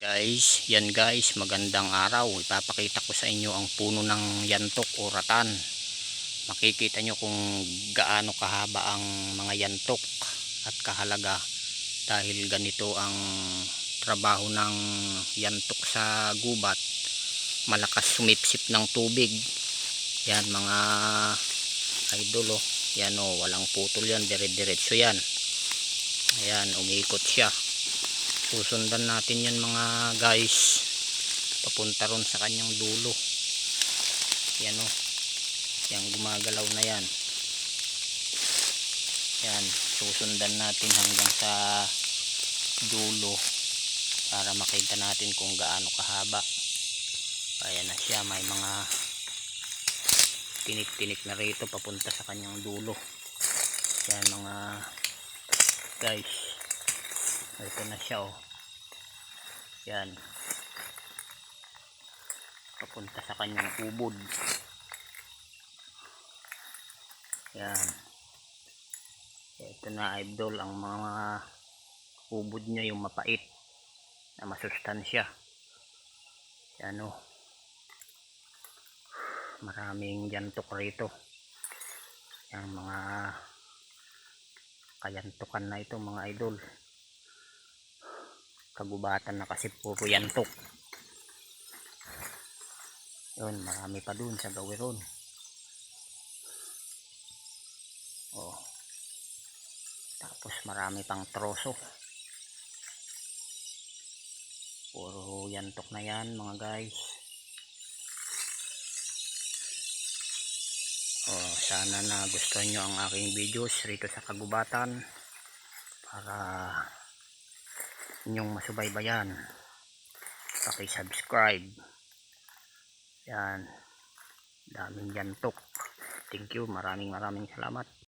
Guys, yan guys, magandang araw. Ipapakita ko sa inyo ang puno ng yantok o ratan. Makikita nyo kung gaano kahaba ang mga yantok at kahalaga, dahil ganito ang trabaho ng yantok sa gubat. Malakas sumipsip ng tubig. Yan mga idol oh. Yan oh, walang putol yan, dire-diretso yan. Ayan, umiikot siya. Susundan natin yan mga guys, papunta ron sa kanyang dulo. Yan o, yan gumagalaw na yan. Yan, susundan natin hanggang sa dulo para makita natin kung gaano kahaba. Ayan na siya, may mga tinik-tinik na rito papunta sa kanyang dulo. Yan mga guys, ito na siya oh. Yan, papunta sa kanyang ubod. Yan, ito na idol, ang mga ubod niya yung mapait na masustansya. Yan o, maraming yantok rito. Yung mga kayantukan na ito mga idol, kagubatan na kasi puro yantok. Yun, marami pa dun sa gawiron. Oh, tapos marami pang troso, puro yantok na yan mga guys. Oh, sana na gustuhan nyo ang aking videos rito sa kagubatan para inyong masubaybayan. Paki-subscribe. Yan, daming yantok. Thank you, maraming salamat.